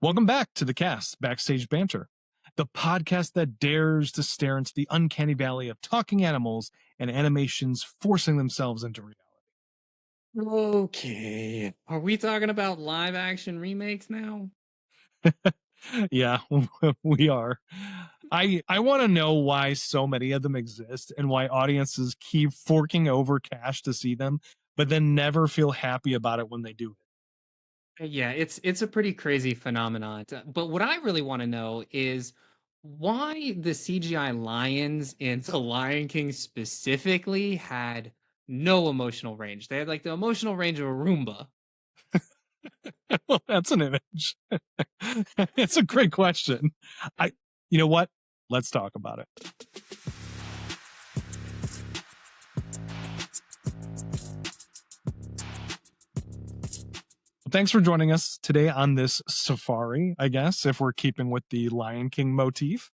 Welcome back to the cast, Backstage Banter, the podcast that dares to stare into the uncanny valley of talking animals and animations forcing themselves into reality. Okay. Are we talking about live action remakes now? Yeah, we are. I want to know why so many of them exist and why audiences keep forking over cash to see them, but then never feel happy about it when they do it. Yeah, it's a pretty crazy phenomenon. But what I really want to know is why the CGI lions in The Lion King specifically had no emotional range. They had like the emotional range of a Roomba. Well, that's an image. It's a great question. You know what? Let's talk about it. Thanks for joining us today on this safari, I guess, if we're keeping with the Lion King motif.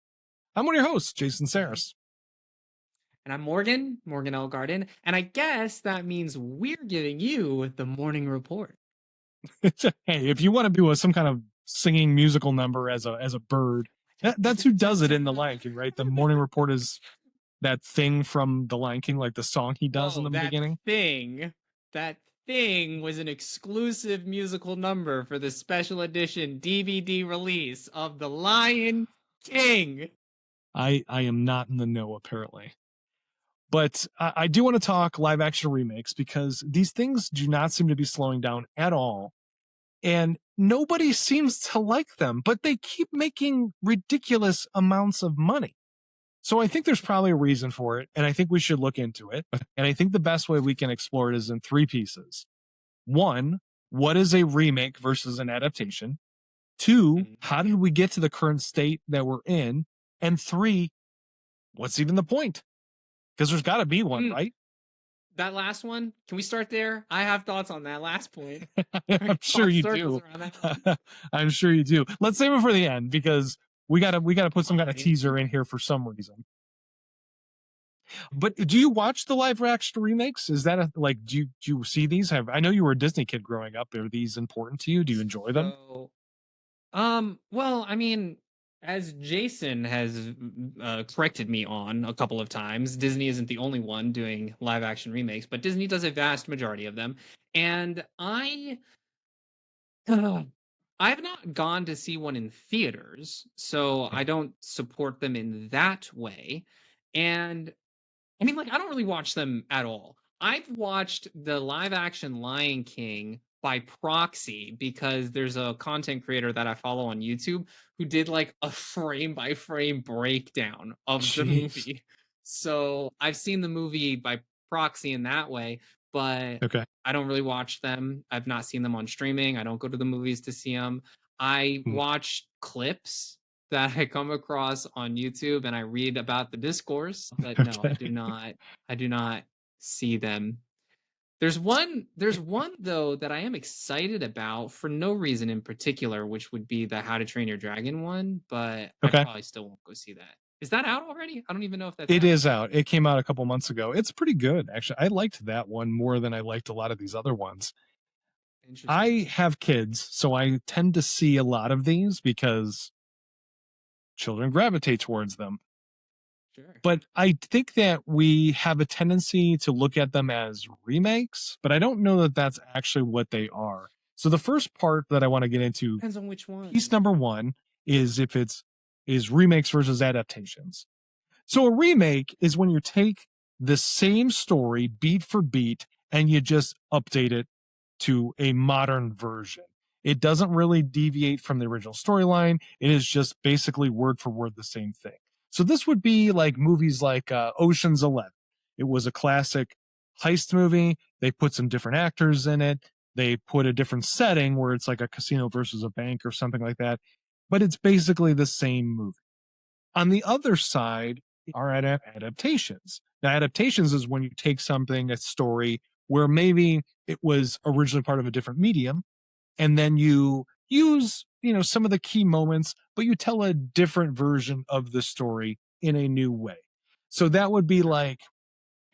I'm one of your hosts, Jason Saris. And I'm Morgan L. Garden, and I guess that means we're giving you the morning report. Hey, if you want to do some kind of singing musical number as a bird, that's who does it in the Lion King, right? The morning report is that thing from the Lion King, like the song he does in Whoa, the beginning. that thing was an exclusive musical number for the special edition DVD release of The Lion King. I am not in the know, apparently. But I do want to talk live action remakes because these things do not seem to be slowing down at all. And nobody seems to like them, but they keep making ridiculous amounts of money. So I think there's probably a reason for it, and I think we should look into it. And I think the best way we can explore it is in three pieces. One, what is a remake versus an adaptation? Two, how did we get to the current state that we're in? And three, what's even the point? Because there's got to be one, right? That last one, can we start there? I have thoughts on that last point. I'm sure you do. I'm sure you do. Let's save it for the end because we gotta put some kind of teaser in here for some reason. But do you watch the live action remakes? Is that do you see these? I know you were a Disney kid growing up. Are these important to you? Do you enjoy them? Well, I mean, as Jason has corrected me on a couple of times, Disney isn't the only one doing live action remakes, but Disney does a vast majority of them. And I have not gone to see one in theaters, so I don't support them in that way. And I mean, like, I don't really watch them at all. I've watched the live action Lion King by proxy because there's a content creator that I follow on YouTube who did like a frame by frame breakdown of the movie. So I've seen the movie by proxy in that way, but Okay. I don't really watch them. I've not seen them on streaming. I don't go to the movies to see them. I watch clips that I come across on YouTube and I read about the discourse, but no, I do not see them. There's one though that I am excited about for no reason in particular, which would be the How to Train Your Dragon one, but I probably still won't go see that. Is that out already? I don't even know if that's It is out. It came out a couple months ago. It's pretty good, actually. I liked that one more than I liked a lot of these other ones. I have kids, so I tend to see a lot of these because children gravitate towards them. Sure. But I think that we have a tendency to look at them as remakes, but I don't know that that's actually what they are. So the first part that I want to get into, Depends on which one. piece number one, is if is remakes versus adaptations. So a remake is when you take the same story beat for beat and you just update it to a modern version. It doesn't really deviate from the original storyline. It is just basically word for word the same thing. So this would be like movies like Ocean's 11. It was a classic heist movie. They put some different actors in it. They put a different setting where it's like a casino versus a bank or something like that. But it's basically the same movie. On the other side are adaptations. Now, adaptations is when you take something, a story, where maybe it was originally part of a different medium, and then you use, some of the key moments, but you tell a different version of the story in a new way. So that would be like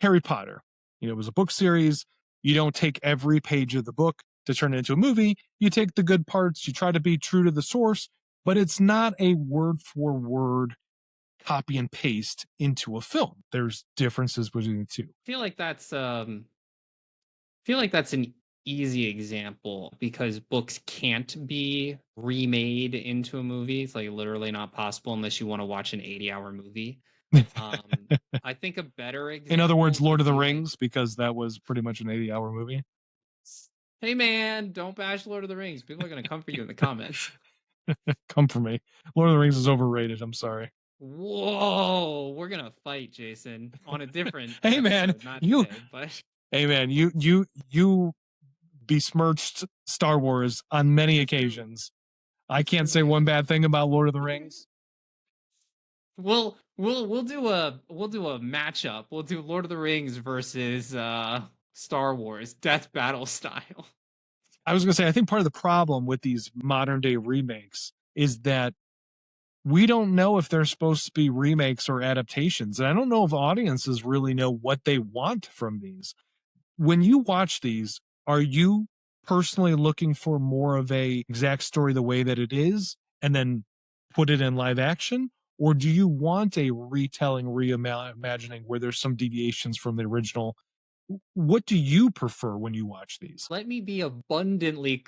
Harry Potter. It was a book series. You don't take every page of the book. to turn it into a movie. You take the good parts, you try to be true to the source, but it's not a word for word copy and paste into a film. There's differences between the two. feel like that's feel like that's an easy example because books can't be remade into a movie. It's like literally not possible unless you want to watch an 80-hour movie. Um, I think a better In other words, example Lord would of the be like, Rings, because that was pretty much an 80-hour movie. hey man, don't bash Lord of the Rings. People are gonna come for you in the comments. Come for me. Lord of the Rings is overrated. I'm sorry. Whoa, we're gonna fight, Jason, on a different Hey man, episode, not you today, but hey man, you besmirched Star Wars on many it's true. occasions. I It's can't true, say man. one bad thing about Lord of the Rings. We'll do a matchup. We'll do Lord of the Rings versus Star Wars Death Battle style. I was going to say, I think part of the problem with these modern day remakes is that we don't know if they're supposed to be remakes or adaptations. And I don't know if audiences really know what they want from these. When you watch these, are you personally looking for more of a exact story the way that it is and then put it in live action? Or do you want a retelling, reimagining where there's some deviations from the original? What do you prefer when you watch these? Let me be abundantly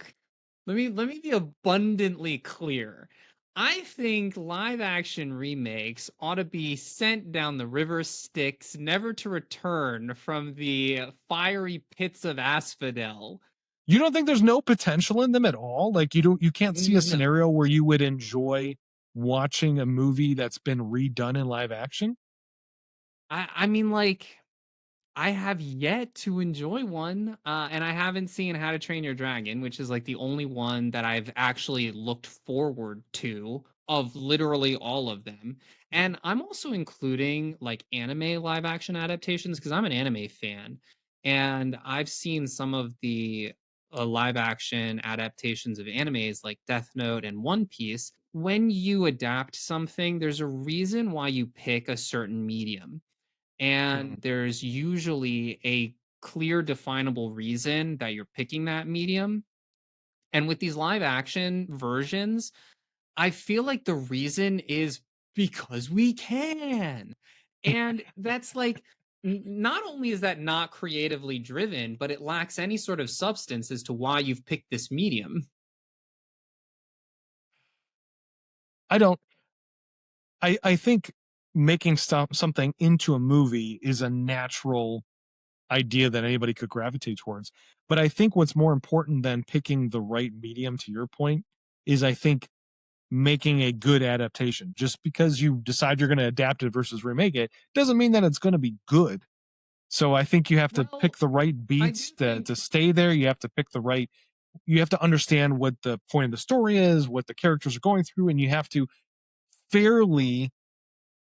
let me be abundantly clear. I think live action remakes ought to be sent down the river Styx, never to return from the fiery pits of asphodel. You don't think there's no potential in them at all? Like you can't see a No. scenario where you would enjoy watching a movie that's been redone in live action? I mean like I have yet to enjoy one, and I haven't seen How to Train Your Dragon, which is like the only one that I've actually looked forward to of literally all of them. And I'm also including like anime live action adaptations because I'm an anime fan, and I've seen some of the live action adaptations of animes like Death Note and One Piece. When you adapt something, there's a reason why you pick a certain medium, and Mhm. there's usually a clear definable reason that you're picking that medium. And with these live action versions, I feel like the reason is because we can. And that's like, not only is that not creatively driven, but it lacks any sort of substance as to why you've picked this medium. I don't I think making something into a movie is a natural idea that anybody could gravitate towards. But I think what's more important than picking the right medium, to your point, is I think making a good adaptation. Just because you decide you're going to adapt it versus remake it doesn't mean that it's going to be good. So I think you have to pick Well, the right I do beats to think stay there. You have to pick the right, you have to understand what the point of the story is, what the characters are going through, and you have to fairly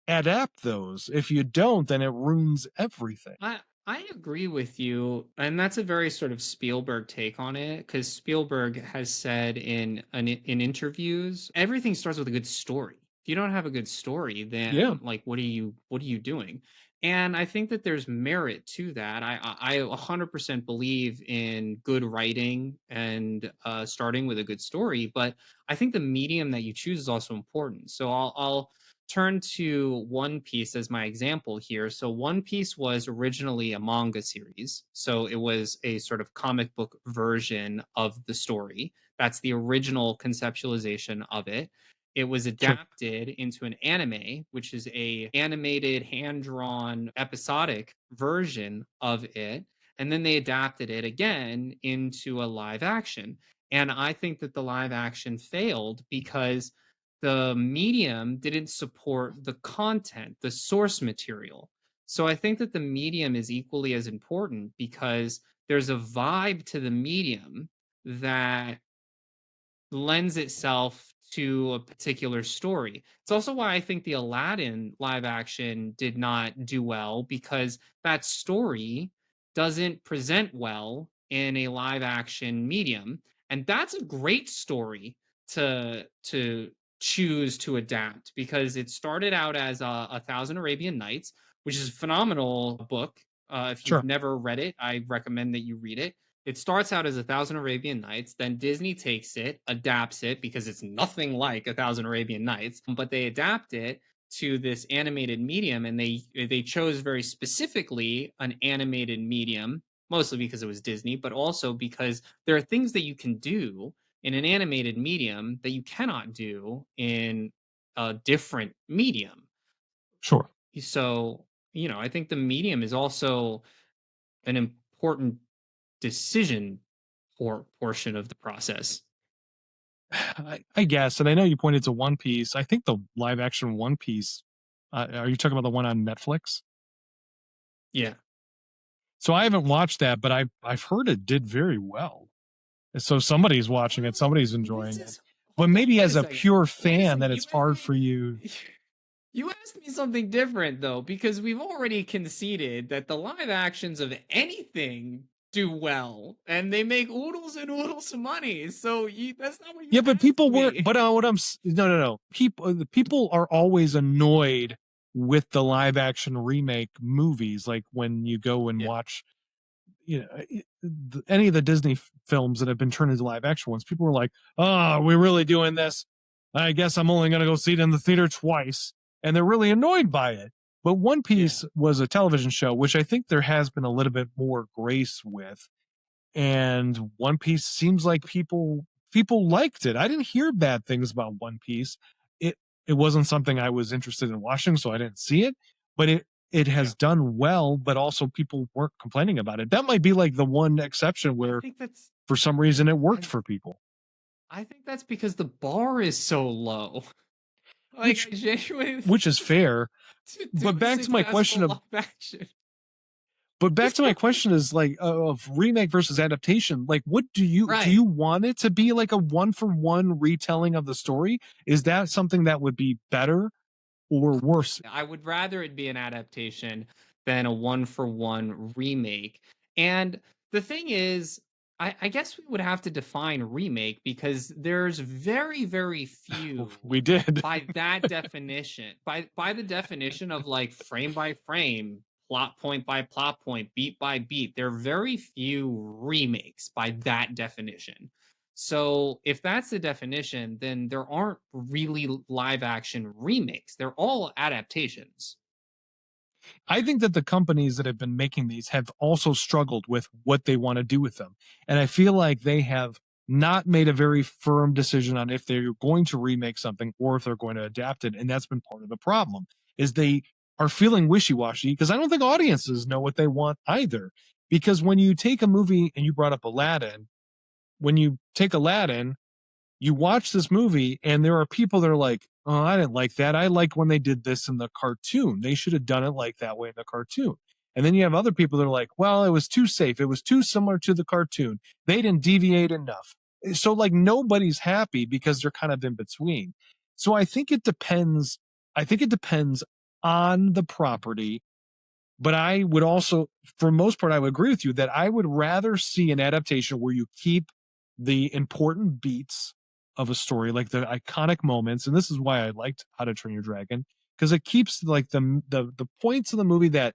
adapt those. If you don't, then it ruins everything. I agree with you, and that's a very sort of Spielberg take on it, because Spielberg has said in interviews, everything starts with a good story. If you don't have a good story, Yeah, then like what are you doing? And I think that there's merit to that. I 100% believe in good writing and starting with a good story, but I think the medium that you choose is also important. So I'll turn to One Piece as my example here. So One Piece was originally a manga series. So it was a sort of comic book version of the story. That's the original conceptualization of it. It was sure. adapted into an anime, which is a animated hand-drawn episodic version of it. And then they adapted it again into a live action. And I think that the live action failed because the medium didn't support the content, the source material. So I think that the medium is equally as important because there's a vibe to the medium that lends itself to a particular story. It's also why I think the Aladdin live action did not do well because that story doesn't present well in a live action medium. And that's a great story to choose to adapt because it started out as a Thousand Arabian Nights, which is a phenomenal book. If you've Sure. never read it, I recommend that you read it. It starts out as A Thousand Arabian Nights, then Disney takes it, adapts it because it's nothing like A Thousand Arabian Nights, but they adapt it to this animated medium, and they chose very specifically an animated medium, mostly because it was Disney, but also because there are things that you can do in an animated medium that you cannot do in a different medium. Sure. So, I think the medium is also an important decision portion of the process. I guess, and I know you pointed to One Piece. I think the live action One Piece. Are you talking about the one on Netflix? Yeah. So I haven't watched that, but I've heard it did very well. So somebody's watching it, Well, somebody's this enjoying it. is But hold on, maybe wait a as a second. pure Wait a fan, second. that it's hard for you. You asked me something different though, because we've already conceded that the live actions of anything do well, and they make oodles and oodles of money. So that's not what you Yeah, but asked people weren't. me. But no, no, no. People are always annoyed with the live action remake movies. Like when you go and Yeah. watch, any of the Disney films that have been turned into live action ones, people were like, "Oh, are we really doing this? I guess I'm only going to go see it in the theater twice," and they're really annoyed by it. But One Yeah. Piece was a television show, which I think there has been a little bit more grace with, and One Piece seems like people liked it. I didn't hear bad things about One Piece. It wasn't something I was interested in watching, so I didn't see it. But it Yeah. has done well, but also people weren't complaining about it. That might be like the one exception I where think that's for some reason it worked I, for people. I think that's because the bar is so low. Like Which I genuinely which is fair. to do But a back to my question successful of live action. but back to my question is like of remake versus adaptation. Like, what do Right. you want it to be like a one for one retelling of the story? Is that something that would be better or worse? I would rather it be an adaptation than a one for one remake. And the thing is, I guess we would have to define remake because there's very, very few We did. by that definition, by the definition of like frame by frame, plot point by plot point, beat by beat. There are very few remakes by that definition. So if that's the definition, then there aren't really live action remakes. They're all adaptations. I think that the companies that have been making these have also struggled with what they want to do with them. And I feel like they have not made a very firm decision on if they're going to remake something or if they're going to adapt it. And that's been part of the problem is they are feeling wishy-washy because I don't think audiences know what they want either. Because when you take a movie and you brought up Aladdin, when you take Aladdin, you watch this movie and there are people that are like, "Oh, I didn't like that. I like when they did this in the cartoon. They should have done it like that way in the cartoon." And then you have other people that are like, "Well, it was too safe. It was too similar to the cartoon. They didn't deviate enough." So like nobody's happy because they're kind of in between. So I think it depends. I think it depends on the property, but I would also, for most part, I would agree with you that I would rather see an adaptation where you keep the important beats of a story, like the iconic moments. And this is why I liked How to Train Your Dragon, because it keeps like the points of the movie that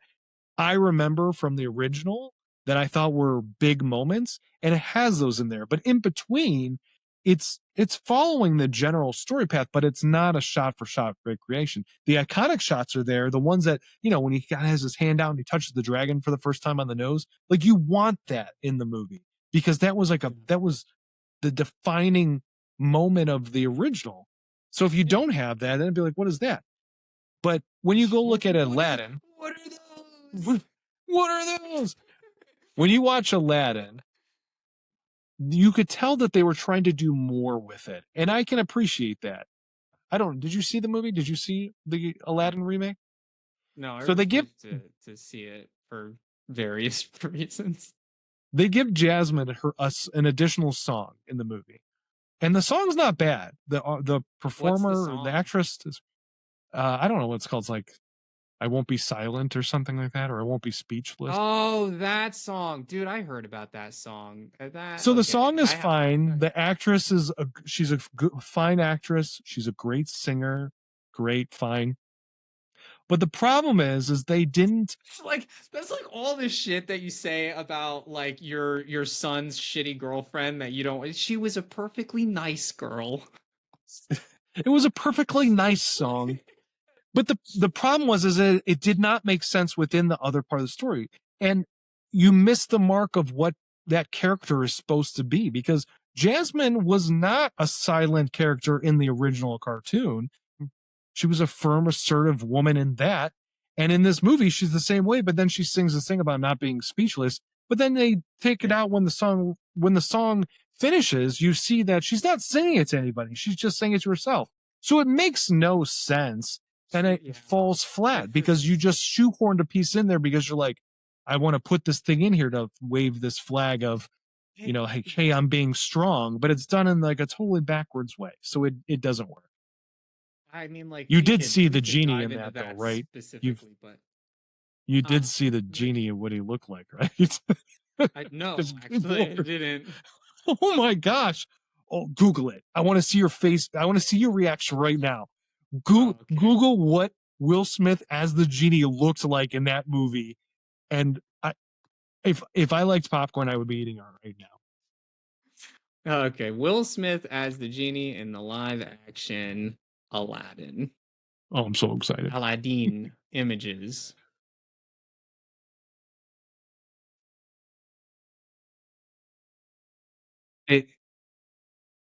I remember from the original that I thought were big moments, and it has those in there. But in between, it's following the general story path, but it's not a shot for shot recreation. The iconic shots are there, the ones that when he has his hand out and he touches the dragon for the first time on the nose, like you want that in the movie because that was the defining moment of the original. So if you Yeah. don't have that, then it'd be like, what is that? But when you go look at Aladdin, What are those? what, what are those? When you watch Aladdin, you could tell that they were trying to do more with it. And I can appreciate that. Did you see the movie? Did you see the Aladdin remake? No, I So refuse to see it for various reasons. they give Jasmine an additional song in the movie. And the song's not bad. The What's the performer, the song? actress is, I don't know what it's called. It's like I won't be silent or something like that, or I won't be speechless. Oh, that song, dude! I heard about that song. That So the okay? song is fine. The actress she's a fine actress. She's a great singer, great, fine. But the problem is they didn't. Like that's like all this shit that you say about like your son's shitty girlfriend that you don't. She was a perfectly nice girl. It was a perfectly nice song, but the problem was is that it did not make sense within the other part of the story, and you missed the mark of what that character is supposed to be, because Jasmine was not a silent character in the original cartoon. She was a firm, assertive woman in that. And in this movie, she's the same way, but then she sings this thing about not being speechless. But then they take it out when the song finishes, you see that she's not singing it to anybody. She's just singing it to herself. So it makes no sense. And it Yeah, falls flat because you just shoehorned a piece in there because you're like, I want to put this thing in here to wave this flag of, hey, I'm being strong, but it's done in like a totally backwards way. So it doesn't work. I mean, like You did see the genie dive in into that though, that right? specifically, but You did um, see the like genie and what he looked like, right? I no, 'Cause good actually, I Lord. didn't. Oh my gosh. Oh, Google it. I want to see your face. I want to see your reaction right now. Oh, okay. Google what Will Smith as the genie looked like in that movie. And if I liked popcorn, I would be eating it right now. Okay, Will Smith as the genie in the live action Aladdin. Oh, I'm so excited. Aladdin images. It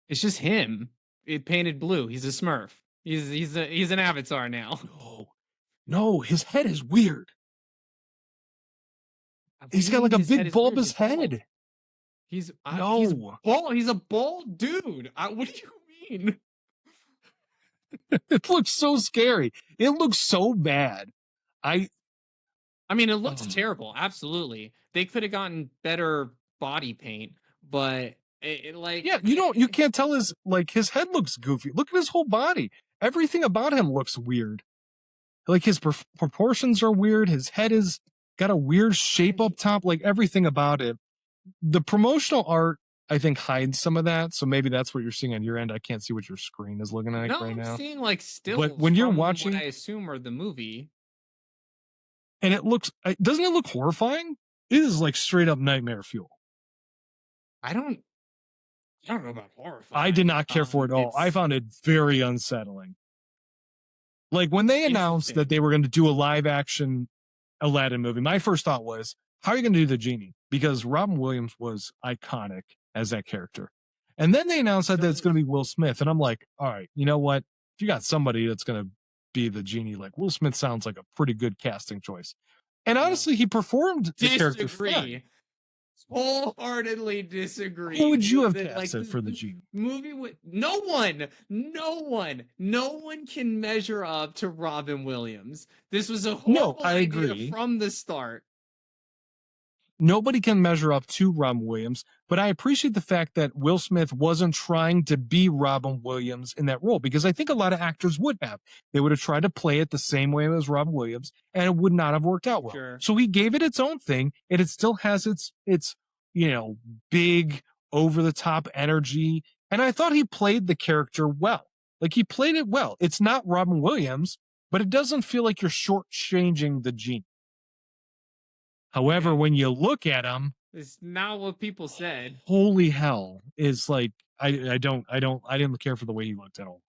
it's just him. It painted blue. He's a Smurf. He's an Avatar now. No, no, his head is weird. What do He's you got mean like a his head big is weird? bulbous He's bald. head. He's No, bald. He's a bald dude. What do you mean? it looks so scary. It looks so bad. I I mean, it looks um, terrible. Absolutely, they could have gotten better body paint, but yeah, you can't tell his head looks goofy. Look at his whole body. Everything about him looks weird. Like his proportions are weird. His head is got a weird shape up top. Like everything about it. The promotional art, I think, hides some of that. So maybe that's what you're seeing on your end. I can't see what your screen is looking like no, right I'm now. seeing like But stills when you're from what I watching, assume are the movie. and doesn't it look horrifying? It is like straight up nightmare fuel. I don't I don't know about I did horrifying. not care for it at all. I It's found it very unsettling. Like when they announced that interesting. they were going to do a live action Aladdin movie, my first thought was, how are you going to do the genie? Because Robin Williams was iconic as that character. And then they announced that it's So going to be Will Smith. And I'm like, all right, you know what? If you got somebody that's going to be the genie, like Will Smith sounds like a pretty good casting choice. And no, honestly, he performed the character fine. disagree. Wholeheartedly Who disagree. would you have Like casted for the genie? movie with no one can measure up to Robin Williams. This was a No, horrible I idea agree. from the start. Nobody can measure up to Robin Williams, but I appreciate the fact that Will Smith wasn't trying to be Robin Williams in that role, because I think a lot of actors would have. They would have tried to play it the same way as Robin Williams, and it would not have worked out well. Sure. So he gave it its own thing, and it still has its big over the top energy. And I thought he played the character well. Like he played it well. It's not Robin Williams, but it doesn't feel like you're shortchanging the genie. However, Okay. when you look at him, It's not what people said. holy hell, is like I didn't care for the way he looked at all.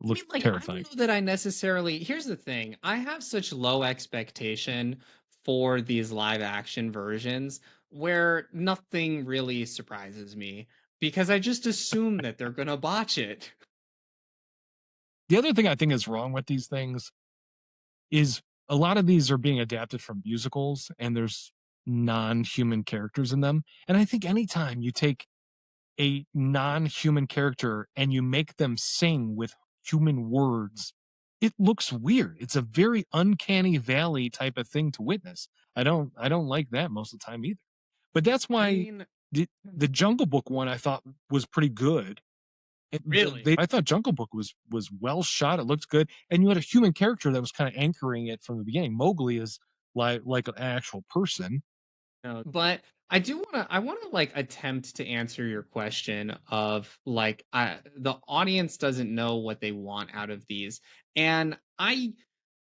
It I mean, looked like, I don't terrifying. know that I necessarily. Here's the thing: I have such low expectation for these live action versions where nothing really surprises me because I just assume that they're gonna botch it. The other thing I think is wrong with these things is a lot of these are being adapted from musicals and there's non-human characters in them. And I think anytime you take a non-human character and you make them sing with human words, it looks weird. It's a very uncanny valley type of thing to witness. I don't like that most of the time either. But that's I why mean, the Jungle Book one I thought was pretty good. really? I thought Jungle Book was well shot. It looked good, and you had a human character that was kind of anchoring it from the beginning. Mowgli is like an actual person. No, but I want to like attempt to answer your question of like the audience doesn't know what they want out of these. And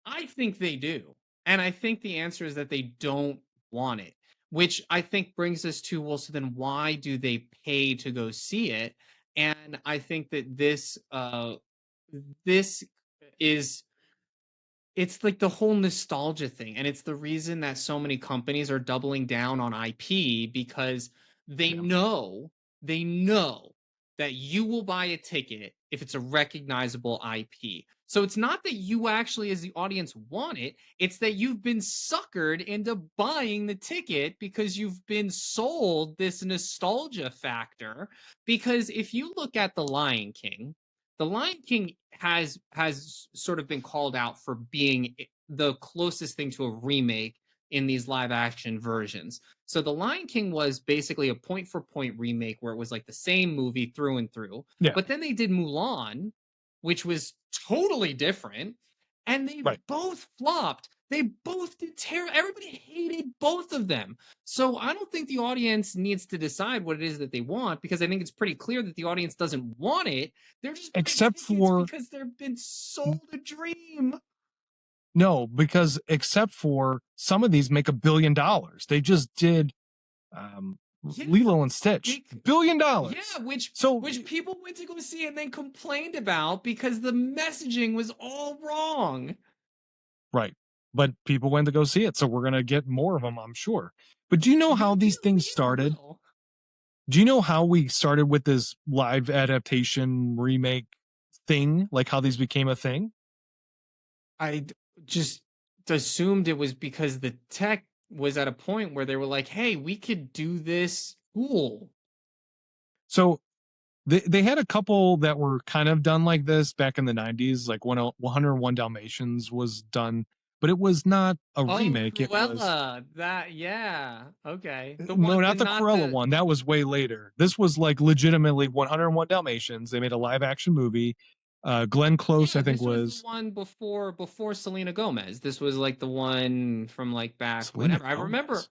I think they do. And I think the answer is that they don't want it, which I think brings us to, well, so then why do they pay to go see it? And I think that this is, it's like the whole nostalgia thing, and it's the reason that so many companies are doubling down on IP, because they Yeah. know they know that you will buy a ticket if it's a recognizable IP. So it's not that you actually as the audience want it, it's that you've been suckered into buying the ticket because you've been sold this nostalgia factor. Because if you look at the Lion King has sort of been called out for being the closest thing to a remake in these live action versions. So The Lion King was basically a point for point remake where it was like the same movie through and through. Yeah. But then they did Mulan, which was totally different, and they Right. both flopped. They both did terrible. Everybody hated both of them. So I don't think the audience needs to decide what it is that they want, because I think it's pretty clear that the audience doesn't want it. They're just buying Except tickets for because they've been sold a dream. no, because except for some of these make $1 billion. They just did Yeah, Lilo and Stitch, yeah, $1 billion. So which people went to go see and then complained about because the messaging was all wrong. right, but people went to go see it, so we're gonna get more of them, I'm sure. But do you know how these things You started? will. Do you know how we started with this live adaptation remake thing? Like how these became a thing? I just assumed it was because the tech was at a point where they were like, "Hey, we could do this cool." So they had a couple that were kind of done like this back in the 90s, like 101 Dalmatians was done, but it was not a Oh, remake. It was Cruella. That, yeah. Okay. The no, one, not but the not Cruella the. one. That was way later. This was like legitimately 101 Dalmatians. They made a live action movie. Glenn Close, I Yeah, think, this was the was one before Selena Gomez. This was like the one from like back Selena whenever. I remember. Gomez.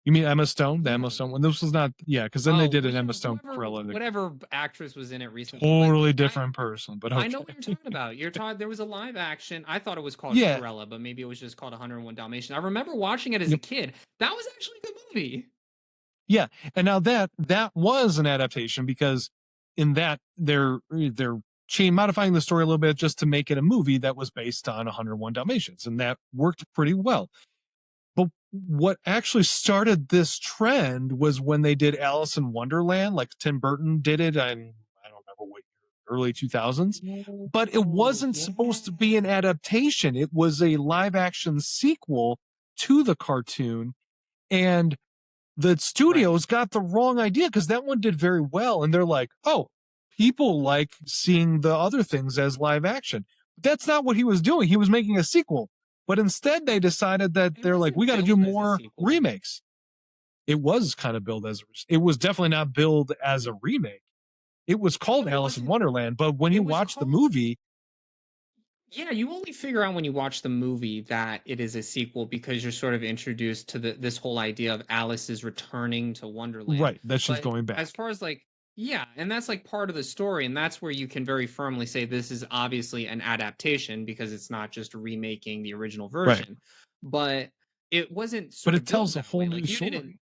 You mean Emma Stone? The Yeah. Emma Stone one. This was not, yeah, because then they Oh, did an Emma Stone whoever Cruella, the whatever actress was in it recently, but totally I different person, but I know what okay. you're talking about. You're talking. There was a live action. I thought it was called Yeah. Cruella, but maybe it was just called 101 Dalmatians. I remember watching it as a Yep. kid. That was actually a good movie. Yeah. And now that was an adaptation because in that they're modifying the story a little bit just to make it a movie that was based on 101 Dalmatians, and that worked pretty well. But what actually started this trend was when they did Alice in Wonderland, like Tim Burton did it, and I don't remember what year, early 2000s. But it Oh, wasn't supposed to be an yeah. adaptation. It was a live action sequel to the cartoon. And the Right. studios got the wrong idea because that one did very well. And they're like, oh, people like seeing the other things as live action. That's not what he was doing. He was making a sequel. But instead, they decided that It they're like, we wasn't got to do billed as a more sequel. remakes. It was kind of billed as it was definitely not billed as a remake. It was called No, it Alice in wasn't. Wonderland, but when you It was watch the called. movie, Yeah, you only figure out when you watch the movie that it is a sequel, because you're sort of introduced to this whole idea of Alice is returning to Wonderland. right, that she's But going as back. far as like, yeah, and that's like part of the story, and that's where you can very firmly say this is obviously an adaptation because it's not just remaking the original Right. version. But it wasn't But sort it of billed tells a that whole way. new Like story.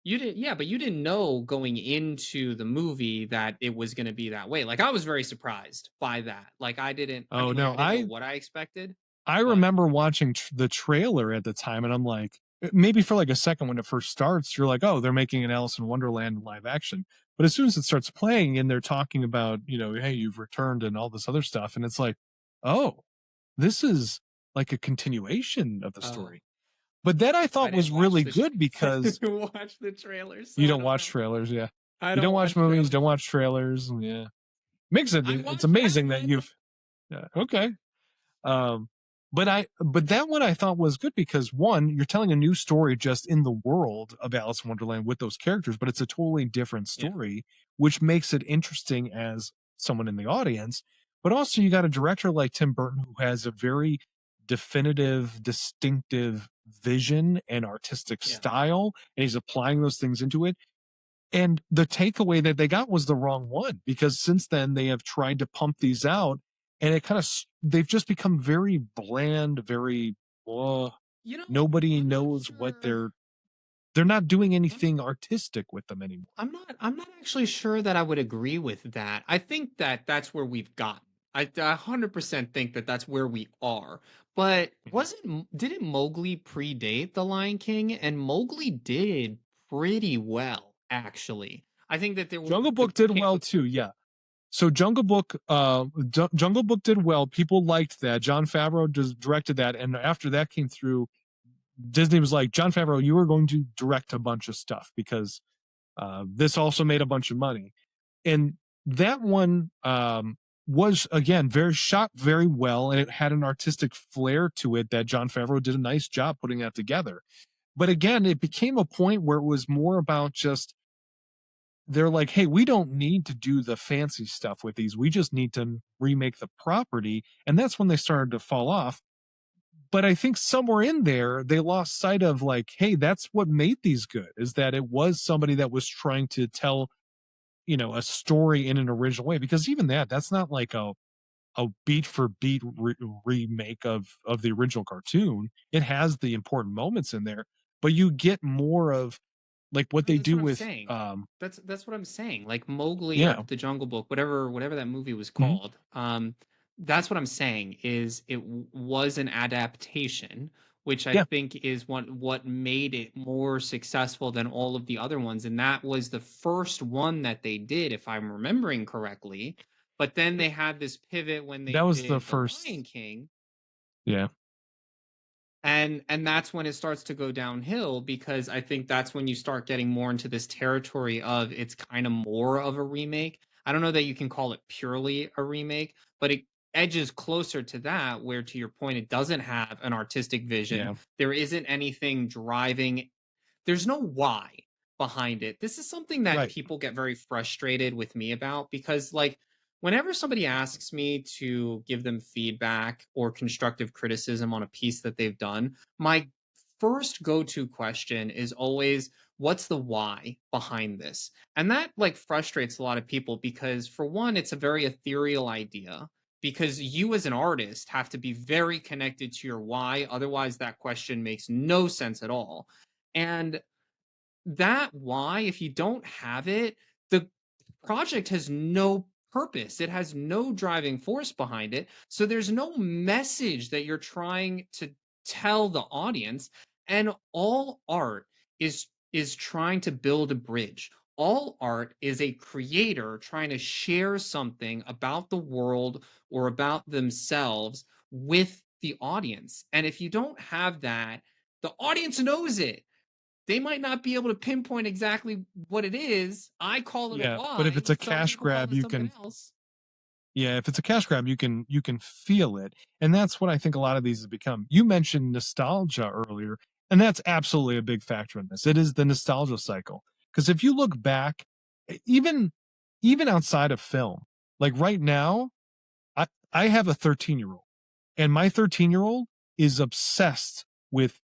you didn't, yeah, but you didn't know going into the movie that it was going to be that way. Like I was very surprised by that. Like I Oh mean, like no, I didn't know what I expected, I but remember watching the trailer at the time, and I'm like, maybe for like a second when it first starts, you're like, oh, they're making an Alice in Wonderland live action. But as soon as it starts playing and they're talking about, hey, you've returned and all this other stuff, and it's like, oh, this is like a continuation of the oh, story. But that I I thought was didn't watch really the good I because didn't watch the trailers, so you I don't don't watch know. trailers. Yeah. I You don't don't watch watch movies, don't trailers. watch trailers. Yeah. Makes it, I it's watched that amazing that one. you've, yeah, okay. Um, but that one I thought was good because one, you're telling a new story just in the world of Alice in Wonderland with those characters, but it's a totally different Yeah, story, which makes it interesting as someone in the audience. But also, you got a director like Tim Burton who has a very definitive, distinctive vision and artistic yeah. style, and he's applying those things into it. And the takeaway that they got was the wrong one because since then they have tried to pump these out and it kind of they've just become very bland, very uh, You know, nobody I'm not knows what sure. they're not doing I'm anything artistic with them anymore. I'm not actually sure that I would agree with that. I think that that's where we've gotten. I 100% think that that's where we are. But Mhm. didn't Mowgli predate The Lion King? And Mowgli did pretty well, actually. I think that there were Jungle Book did came well with too, yeah. So Jungle Book did well. People liked that. John Favreau just directed that, and after that came through, Disney was like, John Favreau, you are going to direct a bunch of stuff because this also made a bunch of money. And that one was again very shot very well, and it had an artistic flair to it that John Favreau did a nice job putting that together. But again, it became a point where it was more about just they're like, hey, we don't need to do the fancy stuff with these. We just need to remake the property. And that's when they started to fall off. But I think somewhere in there, they lost sight of like, hey, that's what made these good is that it was somebody that was trying to tell, a story in an original way. Because even that's not like a beat for beat remake of the original cartoon. It has the important moments in there, but you get more of like what No, they that's do what I'm with saying. That's what I'm saying. Like Mowgli or yeah. the Jungle Book, whatever that movie was Mhm. called. That's what I'm saying is was an adaptation, which I Yeah. think is what made it more successful than all of the other ones, and that was the first one that they did, if I'm remembering correctly. But then they had this pivot when That they was the did The Lion first. King, Yeah. and that's when it starts to go downhill because I think that's when you start getting more into this territory of it's kind of more of a remake. I don't know that you can call it purely a remake, but it edges closer to that where, to your point, it doesn't have an artistic vision. Yeah. There isn't anything driving, there's no why behind it. This is something that Right. people get very frustrated with me about because, like, whenever somebody asks me to give them feedback or constructive criticism on a piece that they've done, my first go-to question is always, what's the why behind this? And that like frustrates a lot of people because, for one, it's a very ethereal idea, because you as an artist have to be very connected to your why, otherwise that question makes no sense at all. And that why, if you don't have it, the project has no purpose. It has no driving force behind it. So there's no message that you're trying to tell the audience. And all art is trying to build a bridge. All art is a creator trying to share something about the world or about themselves with the audience. And if you don't have that, the audience knows it. They might not be able to pinpoint exactly what it is. I call it a Yeah. But if why. it's a Some cash people call grab, it something else. if it's a cash grab, you can feel it. And that's what I think a lot of these have become. You mentioned nostalgia earlier, and that's absolutely a big factor in this. It is the nostalgia cycle. Because if you look back, even even outside of film, like right now, I have a 13-year-old, and my 13-year-old is obsessed with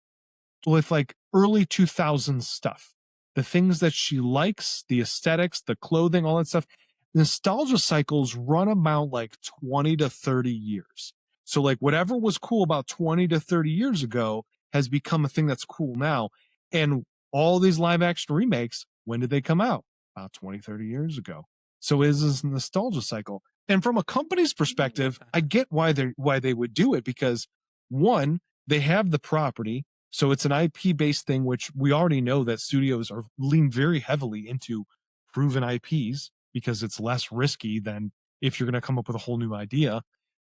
like early 2000s stuff. The things that she likes, the aesthetics, the clothing, all that stuff. Nostalgia cycles run about like 20 to 30 years. So, like, whatever was cool about 20 to 30 years ago has become a thing that's cool now. And all these live action remakes, when did they come out? About 20, 30 years ago. So, it is this nostalgia cycle. And from a company's I get perspective, I that. get why they would do it because one, they have the property, so it's an IP based thing, which we already know that studios are lean very heavily into proven IPs because it's less risky than if you're going to come up with a whole new idea.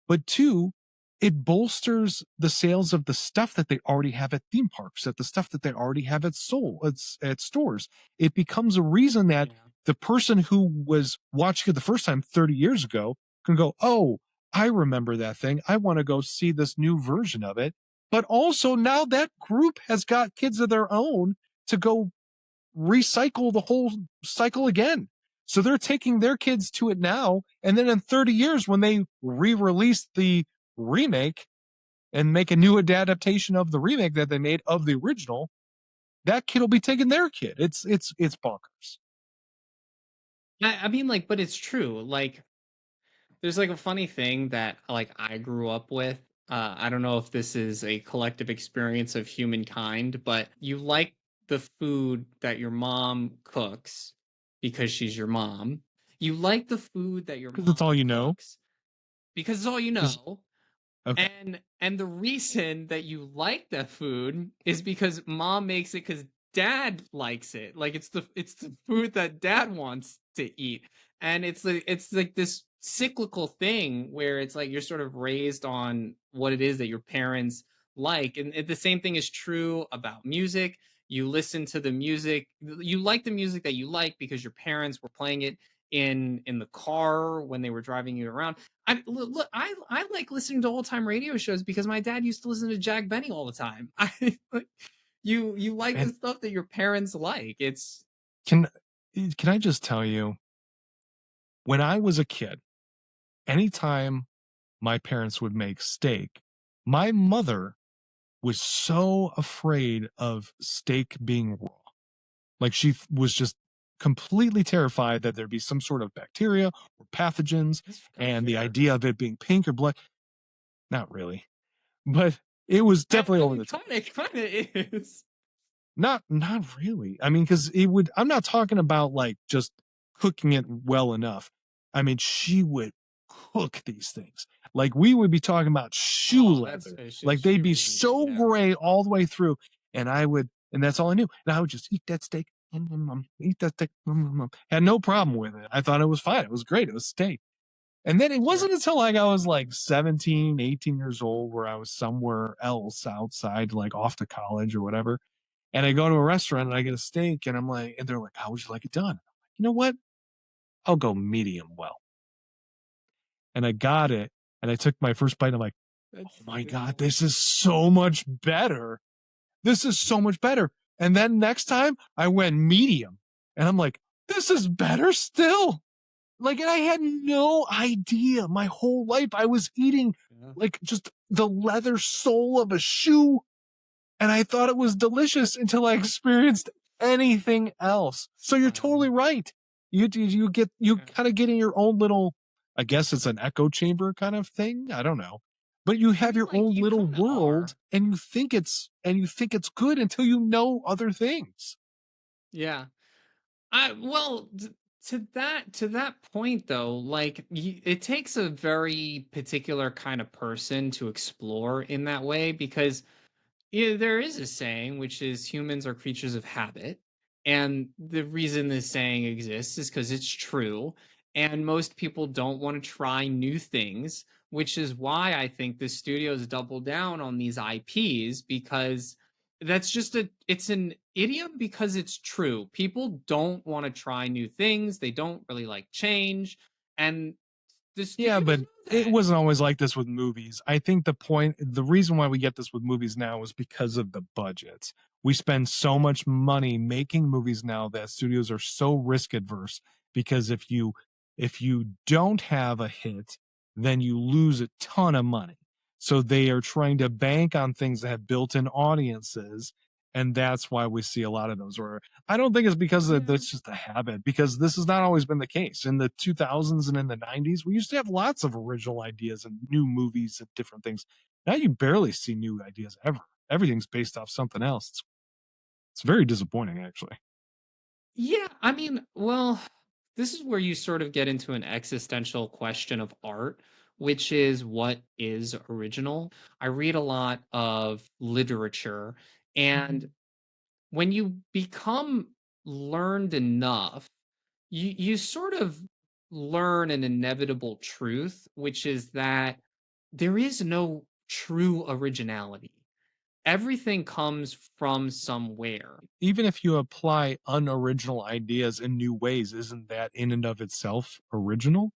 But two, it bolsters the sales of the stuff that they already have at theme parks, at the stuff that they already have at stores. It becomes a reason that Yeah. the person who was watching it the first time 30 years ago can go, oh, I remember that thing. I want to go see this new version of it. But also now that group has got kids of their own to go recycle the whole cycle again. So they're taking their kids to it now. And then in 30 years, when they re release the remake and make a new adaptation of the remake that they made of the original, that kid will be taking their kid. It's bonkers. I mean, like, but it's true. Like, There's like a funny thing that like I grew up with. I don't know if this is a collective experience of humankind, but you like the food that your mom cooks because she's your mom. You like the food that your Because that's all mom you know. cooks because it's all you Because know. okay, And the reason that you like that food is because mom makes it because dad likes it. Like it's the food that dad wants to eat. And it's like this cyclical thing where it's like you're sort of raised on what it is that your parents like. And the same thing is true about music. You listen to the music, you like the music that you like because your parents were playing it in the car when they were driving you around. I like listening to old time radio shows because my dad used to listen to Jack Benny all the time. I like you like the and stuff that your parents like. It's can can I just tell you, when I was a kid, anytime my parents would make steak, my mother was so afraid of steak being raw. Like was just completely terrified that there'd be some sort of bacteria or pathogens, that's kind of and the fair. idea of it being pink or black, not really, but it was definitely I over mean, the top. kind of is. Not really. I mean, because it would. I'm not talking about like just cooking it well enough. I mean, she would cook these things. Like we would be talking about shoe Oh, that's leather. Like they'd she be ruined it. so Yeah, gray all the way through, and and that's all I knew. And I would just eat that steak, eat that steak. Had no problem with it. I thought it was fine. It was great. It was steak. And then it sure. wasn't until like I was like 17, 18 years old where I was somewhere else outside, like off to college or whatever, and I go to a restaurant and I get a steak and I'm like, and they're like, how would you like it done? I'm like, you know what? I'll go medium well. And I got it and I took my first bite. And I'm like, oh That's my God, this is so much better. This is so much better. And then next time I went medium and I'm like, this is better still. Like, and I had no idea my whole life I was eating yeah. like just the leather sole of a shoe, and I thought it was delicious until I experienced anything else. So you're Wow. totally right. You Yeah. kind of get in your own little, I guess it's an echo chamber kind of thing. I don't know. But you I have mean, your like own you little kind of world are. and you think it's good until you know other things. Yeah. I well to that point though, like it takes a very particular kind of person to explore in that way because yeah, there is a saying which is humans are creatures of habit. And the reason this saying exists is because it's true. And most people don't want to try new things, which is why I think the studios double down on these IPs because that's just it's an idiom because it's true. People don't want to try new things. They don't really like change. And the Yeah, studios but know it that. wasn't always like this with movies. I think the reason why we get this with movies now is because of the budgets. We spend so much money making movies now that studios are so risk adverse because if you don't have a hit, then you lose a ton of money. So they are trying to bank on things that have built-in audiences, and that's why we see a lot of those. Or I don't think it's because Yeah. that's just a habit, because this has not always been the case. In the 2000s and in the 90s, we used to have lots of original ideas and new movies and different things. Now you barely see new ideas ever. Everything's based off something else. It's very disappointing, actually. Yeah, I mean, well, this is where you sort of get into an existential question of art, which is what is original. I read a lot of literature, and when you become learned enough, you sort of learn an inevitable truth, which is that there is no true originality. Everything comes from somewhere. Even if you apply unoriginal ideas in new ways, isn't that in and of itself original?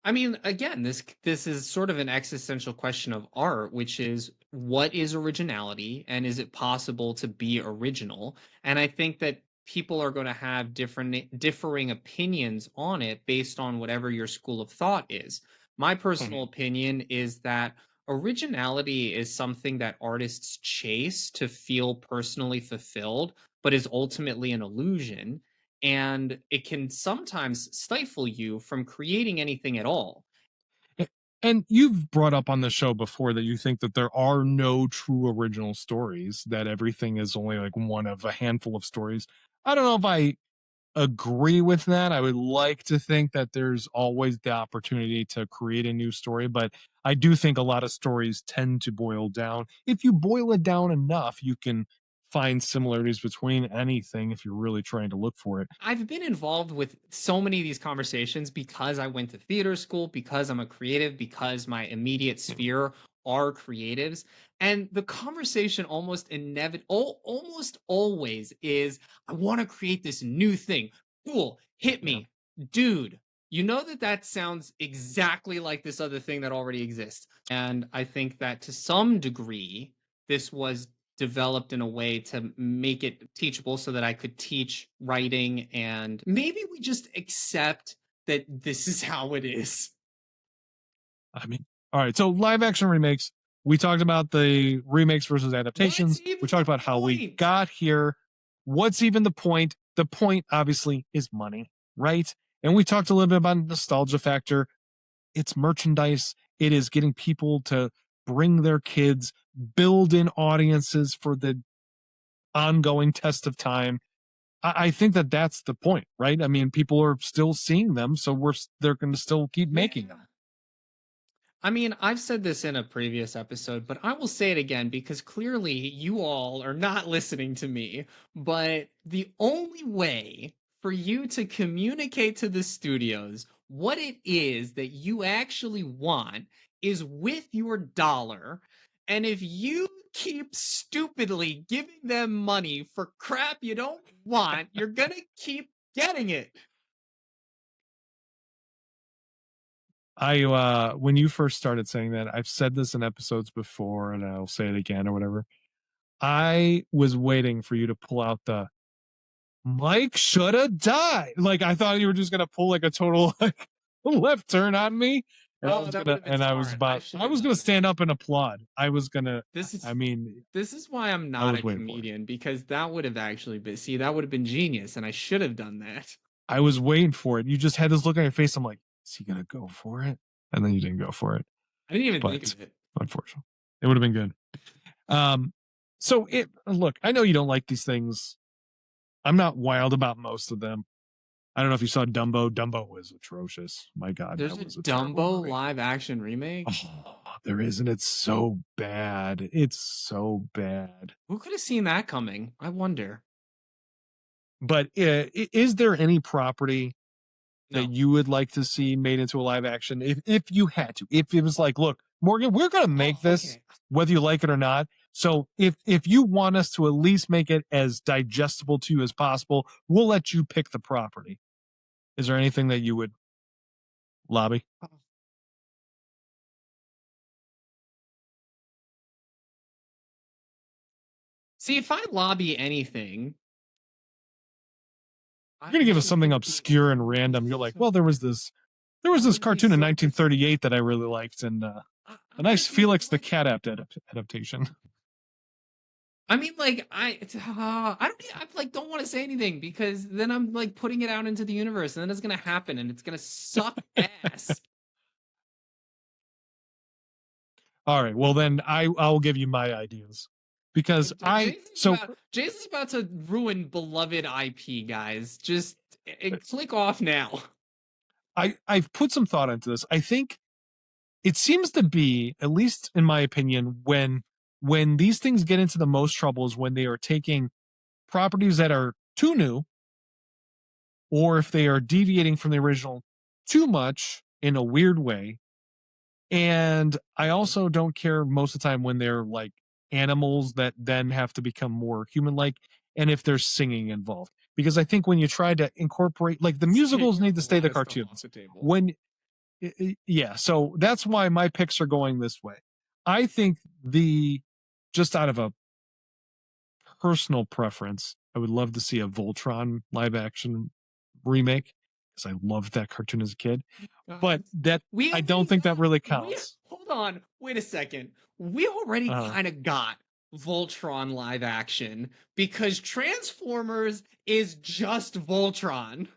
I mean, again, this is sort of an existential question of art, which is what is originality and is it possible to be original? And I think that people are going to have differing opinions on it based on whatever your school of thought is. My personal Mhm. opinion is that originality is something that artists chase to feel personally fulfilled, but is ultimately an illusion, and it can sometimes stifle you from creating anything at all. And you've brought up on the show before that you think that there are no true original stories, that everything is only like one of a handful of stories. I don't know if I agree with that. I would like to think that there's always the opportunity to create a new story, but I do think a lot of stories tend to boil down. If you boil it down enough, you can find similarities between anything if you're really trying to look for it. I've been involved with so many of these conversations because I went to theater school, because I'm a creative, because my immediate sphere are creatives. And the conversation almost always is, I want to create this new thing. Cool, hit Yeah. me. Dude, you know that sounds exactly like this other thing that already exists. And I think that to some degree, this was developed in a way to make it teachable so that I could teach writing, and maybe we just accept that this is how it is. I mean, all right. So live action remakes. We talked about the remakes versus What's adaptations. We even talked the about how we point? got here. What's even the point? The point, obviously, is money, right? And we talked a little bit about nostalgia factor. It's merchandise. It is getting people to bring their kids, build in audiences for the ongoing test of time. I think that that's the point, right? I mean, people are still seeing them, so they're going to still keep making Yeah. them. I mean, I've said this in a previous episode, but I will say it again because clearly you all are not listening to me. But the only way for you to communicate to the studios what it is that you actually want is with your dollar. And if you keep stupidly giving them money for crap you don't want, you're gonna keep getting it. When you first started saying that, I've said this in episodes before and I'll say it again or whatever. I was waiting for you to pull out the Mike should have died. Like I thought you were just gonna pull like a total like left turn on me. Oh, that would have been smart. I should I have was gonna done stand that. up and applaud. This is I mean, This is why I'm I not was a waiting for it. comedian, because that would have actually been, see, that would have been genius, and I should have done that. I was waiting for it. You just had this look on your face. I'm like, is he gonna go for it? And then you didn't go for it. I didn't even think But of it. unfortunately, it would have been good. Um, so it look, I know you don't like these things. I'm not wild about most of them. I don't know if you saw Dumbo. Dumbo was atrocious. My God, There's that a was a terrible Dumbo movie. live action remake. Oh, there is, and it's so bad. It's so bad. Who could have seen that coming? I wonder. But is there any property that No. you would like to see made into a live action? If you had to, if it was like, look, Morgan, we're going to Oh, make this okay. whether you like it or not. So if you want us to at least make it as digestible to you as possible, we'll let you pick the property. Is there anything that you would lobby? See, if I lobby anything, You're going to I'm give us trying to something think of obscure and random. You're like, well, there was that this would be cartoon in so good. 1938 that I really liked, and a I'm nice thinking Felix the like, Cat adaptation. I mean, like I don't, I like don't want to say anything because then I'm like putting it out into the universe, and then it's gonna happen, and it's gonna suck ass. All right, well then I'll give you my ideas because Jason's about to ruin beloved IP, guys. Just click off now. I've put some thought into this. I think it seems to be, at least in my opinion, when these things get into the most trouble is when they are taking properties that are too new, or if they are deviating from the original too much in a weird way. And I also don't care most of the time when they're like animals that then have to become more human like, and if there's singing involved. Because I think when you try to incorporate, like the musicals Taking need to a stay lot the of stuff off cartoons. the table. When, yeah, so that's why my picks are going this way. I think just out of a personal preference, I would love to see a Voltron live action remake because I loved that cartoon as a kid. But that We I already don't think that got really we counts. hold on, wait a second. We already Uh, kind of got Voltron live action because Transformers is just Voltron.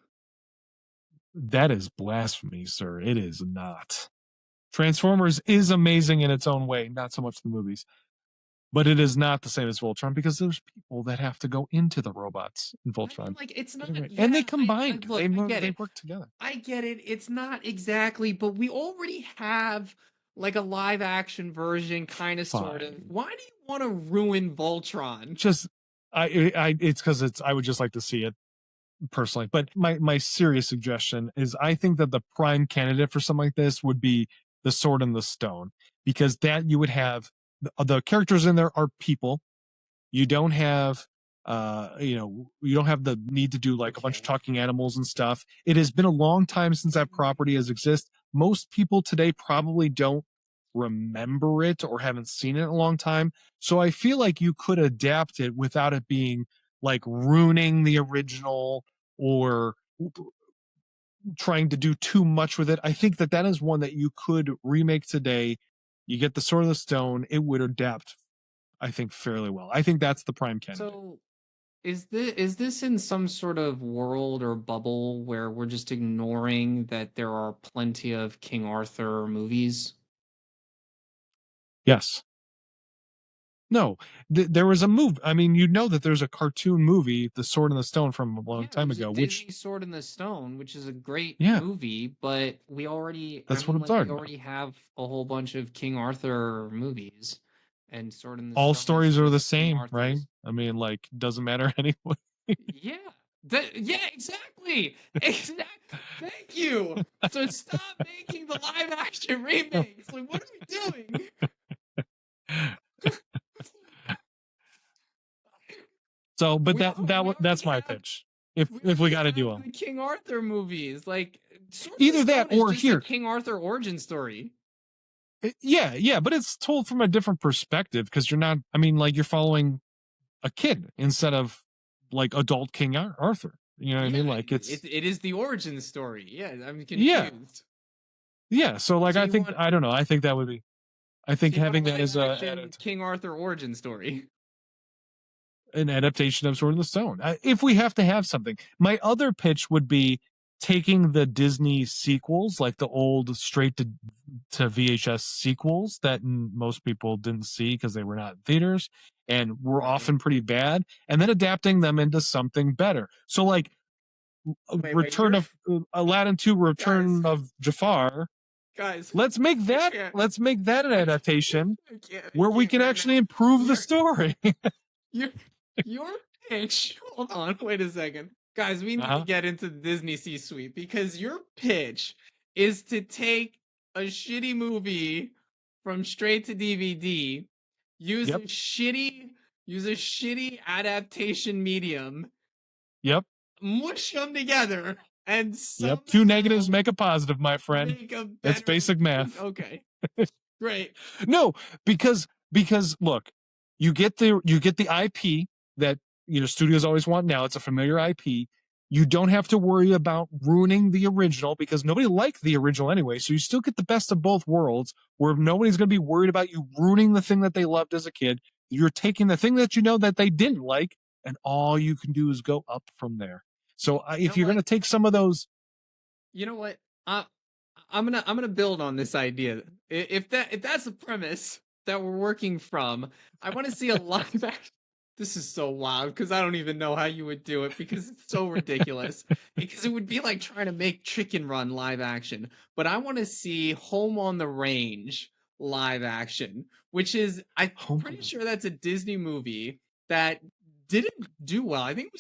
that is blasphemy, sir. It is not. Transformers is amazing in its own way, not so much the movies, but it is not the same as Voltron because there's people that have to go into the robots in I mean, Voltron. like, it's not. Get it right. And they Yeah, I combined. look. I get They it. work together. I get it. It's not exactly, but we already have like a live action version, kind of, sort of. Fine. Why do you want to ruin Voltron? Just it's because I would just like to see it personally. But my serious suggestion is I think that the prime candidate for something like this would be the Sword and the Stone, because that you would have the characters in there are people. You don't have you don't have the need to do like a bunch of Okay. talking animals and stuff. It has been a long time since that property has existed. Most people today probably don't remember it or haven't seen it in a long time. So I feel like you could adapt it without it being like ruining the original or trying to do too much with it. I think that that is one that you could remake today. You get the Sword of the Stone, it would adapt, I think, fairly well. I think that's the prime candidate. So is this in some sort of world or bubble where we're just ignoring that there are plenty of King Arthur movies? Yes. No, there was a move. I mean, you know that there's a cartoon movie, The Sword and the Stone, from a long Yeah, time there's a ago, which, Disney Sword in the Stone, which is a great yeah, movie, but we already, I that's what mean, I'm like, we talking about. already have a whole bunch of King Arthur movies, and Sword in the All Stone is stories are the just King same, right? Arthur's. I mean, like, doesn't matter anyway. Yeah, yeah, exactly, exactly. Thank you. So stop making the live action remakes. Like, what are we doing? So, but We that's already my have pitch. we If we already got to do have them, the King Arthur movies. Like, Sword in the either that Stone is or just a here, King Arthur origin story. yeah, but it's told from a different perspective because you're not. I mean, like you're following a kid instead of like adult King Arthur. You know what I Yeah, mean? Like it's it is the origin story. Yeah, I'm yeah, confused. yeah. So like So I you think want I don't know. I think that would be. I think so you want a having that live as a action King Arthur origin story. an adaptation of Sword in the Stone. If we have to have something, my other pitch would be taking the Disney sequels, like the old straight to VHS sequels that most people didn't see because they were not in theaters and were Right. often pretty bad, and then adapting them into something better. So, like Wait, Return you're of Aladdin 2, guys, Return of Jafar. guys, Let's make I that. can't. Let's make that an I can't, adaptation I where we can't can right now. actually improve the You're story. Your your pitch. Hold on, wait a second. Guys, we need to Uh-huh. get into the Disney C-suite because your pitch is to take a shitty movie from straight to DVD, use a Yep. shitty use a shitty adaptation medium, Yep. mush them together, and Yep. Two negatives somehow make a positive, my friend. make a It's better. basic math. Okay, great. No, because look, you get the IP that studios always want now. It's a familiar IP. You don't have to worry about ruining the original because nobody liked the original anyway. So you still get the best of both worlds where nobody's going to be worried about you ruining the thing that they loved as a kid. You're taking the thing that you know that they didn't like, and all you can do is go up from there. So You know if you're going what? to take some of those, You know what? Uh, I'm gonna build on this idea. If that's the premise that we're working from, I want to see a live action. This is so wild because I don't even know how you would do it because it's so ridiculous. Because it would be like trying to make Chicken Run live action. But I want to see Home on the Range live action, which is I'm oh my pretty sure that's a Disney movie that didn't do well. I think it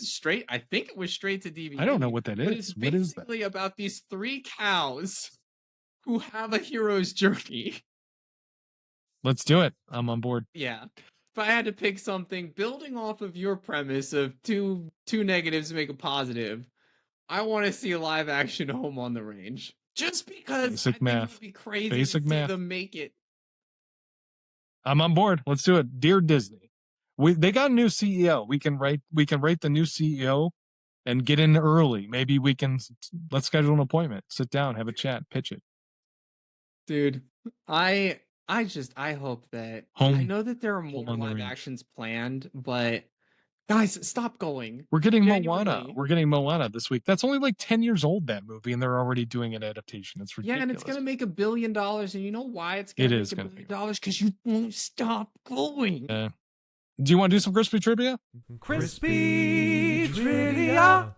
was straight to I don't know DVD, what that but it's is. What is that? basically about these three cows who have a hero's journey. Let's do it. I'm on board. Yeah. If I had to pick something building off of your premise of two negatives make a positive, I want to see a live action Home on the Range. Just because I Basic think it would math. be crazy to Basic see math. them make it. I'm on board. Let's do it. Dear Disney. They got a new CEO. We can write the new CEO and get in early. Maybe we can let's schedule an appointment. Sit down, have a chat, pitch it. Dude, I I hope that I Home know that there are more home on the live range. actions planned, but Guys, stop going. We're getting Moana. Genuinely. We're getting Moana this week. That's only like 10 years old, that movie, and they're already doing an adaptation. It's Yeah, ridiculous. and it's gonna make $1 billion, and you know why it's gonna make $1 billion? Because you won't stop going. Do you want to do some crispy trivia? Crispy trivia.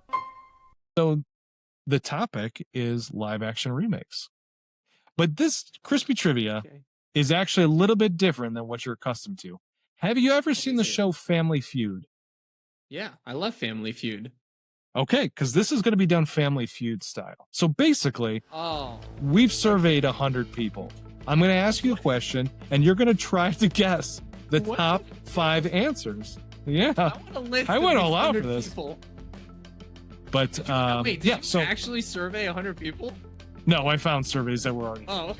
So the topic is live action remakes. But this crispy trivia is actually a little bit different than what you're accustomed to. Have you ever seen the show Family Feud? Yeah, I love Family Feud. Okay, because this is going to be done Family Feud style. So basically, we've surveyed 100 people. I'm going to ask you a question, and you're going to try to guess the top 5 answers. Yeah, I went all out for this. People. But wait, did you actually survey 100 people? No, I found surveys that were already. Oh,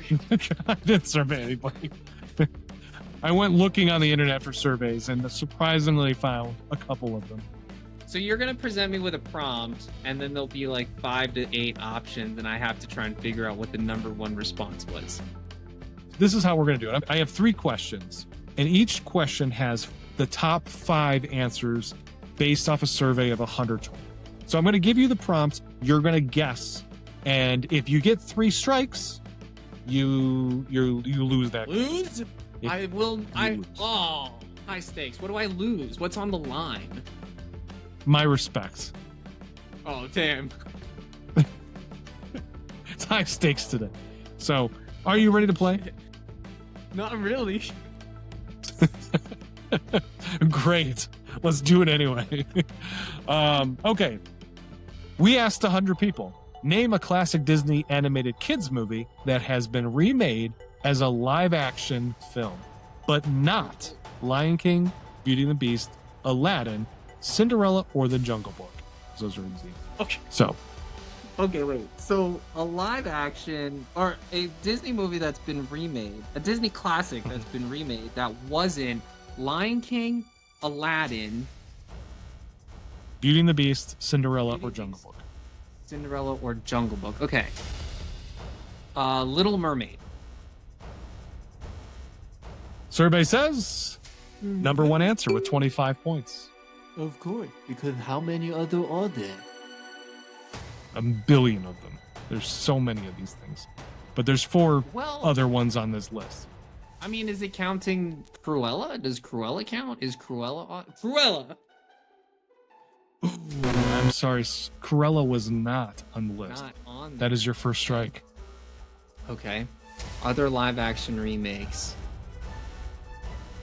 I didn't survey anybody. I went looking on the internet for surveys and surprisingly found a couple of them. So you're going to present me with a prompt, and then there'll be like 5 to 8 options, and I have to try and figure out what the number 1 response was. This is how we're going to do it. I have 3 questions, and each question has the top 5 answers based off a survey of 100 total. So I'm going to give you the prompt. You're going to guess, and if you get 3 strikes, you lose that. Lose? I will. Oh, high stakes. What do I lose? What's on the line? My respect. Oh, damn. It's high stakes today. So, are you ready to play? Not really. Great. Let's do it anyway. Okay. We asked 100 people. Name a classic Disney animated kids movie that has been remade as a live-action film, but not Lion King, Beauty and the Beast, Aladdin, Cinderella, or The Jungle Book. Those are easy. Okay. So. Okay, wait. So a live-action or a Disney movie that's been remade, a Disney classic that's been remade that wasn't Lion King, Aladdin, Beauty and the Beast, Cinderella, or Jungle Book. Cinderella or Jungle Book. Okay. Little Mermaid. Survey says number 1 answer with 25 points. Of course, because how many other are there? 1 billion of them. There's so many of these things. But there's 4 other ones on this list. I mean, is it counting Cruella? Does Cruella count? Is Cruella on? Cruella! I'm sorry, Cruella was not on the list. Not on that is your first strike. Okay. Other live-action remakes.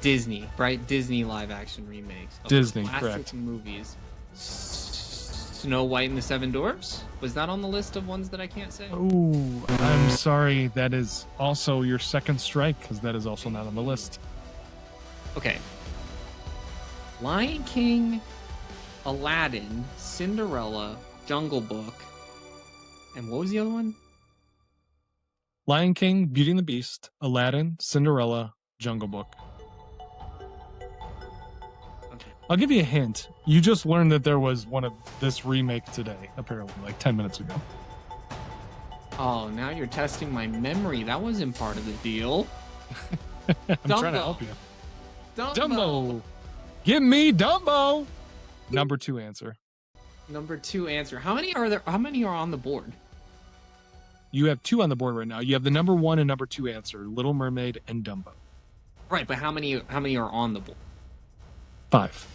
Disney, right? Disney live-action remakes. Disney, classic correct. Movies. Snow White and the Seven Dwarfs? Was that on the list of ones that I can't say? Oh, I'm sorry. That is also your second strike because that is also not on the list. Okay. Lion King, Aladdin, Cinderella, Jungle Book, and what was the other one? Lion King, Beauty and the Beast, Aladdin, Cinderella, Jungle Book. Okay. I'll give you a hint. You just learned that there was one of this remake today, apparently, like 10 minutes ago. Oh, now you're testing my memory. That wasn't part of the deal. I'm trying to help you. Dumbo. Give me Dumbo. Number 2 answer. Number 2 answer. How many are there? How many are on the board? You have 2 on the board right now. You have the number 1 and number 2 answer, Little Mermaid and Dumbo. Right, but how many are on the board? 5.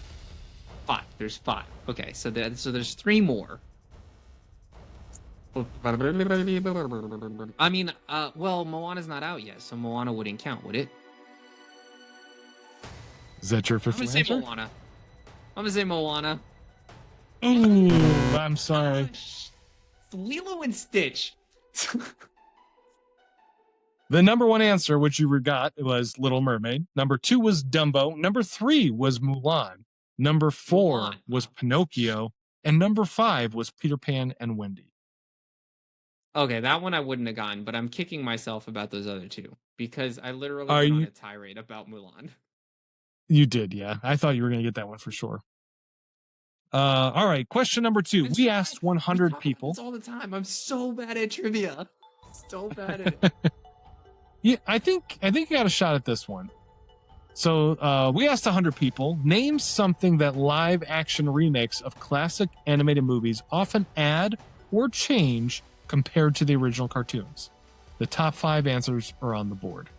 5. There's 5. Okay, so there's 3 more. I mean, well, Moana's not out yet, so Moana wouldn't count, would it? Is that your official answer? I'm gonna say Moana. Ooh, I'm sorry. Lilo and Stitch. The number 1 answer, which you got, was Little Mermaid. Number 2 was Dumbo. Number 3 was Mulan. Number 4 was Pinocchio. And number 5 was Peter Pan and Wendy. Okay, that one I wouldn't have gotten, but I'm kicking myself about those other 2 because I literally went on a tirade about Mulan. You did, yeah. I thought you were going to get that one for sure. All right, question number 2. We asked 100 people. All the time. I'm so bad at trivia. So bad at it. Yeah, I think you got a shot at this one. So we asked 100 people, name something that live action remakes of classic animated movies often add or change compared to the original cartoons. The top 5 answers are on the board.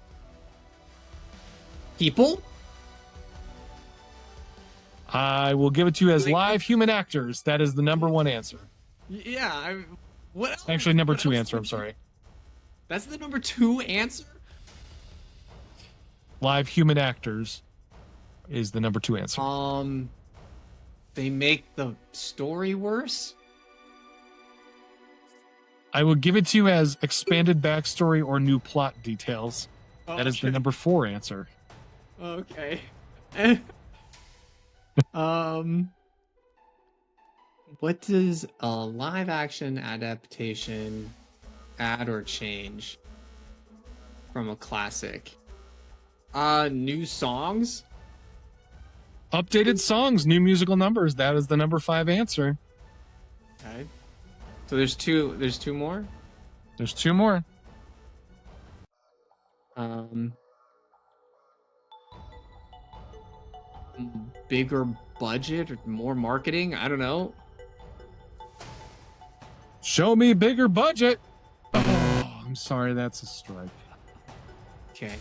People? I will give it to you as live human actors. That is the number 1 answer. Yeah. What else? Actually, number What 2 else answer. I'm would- sorry. That's the number 2 answer? Live human actors is the number 2 answer. They make the story worse? I will give it to you as expanded backstory or new plot details. That is the Okay. number 4 answer. Okay. What does a live action adaptation add or change from a classic? New songs? Updated songs, new musical numbers. That is the number 5 answer. Okay. So there's two more? There's 2 more. Bigger budget or more marketing? I don't know. Show me bigger budget. Oh, I'm sorry, that's a strike. Okay.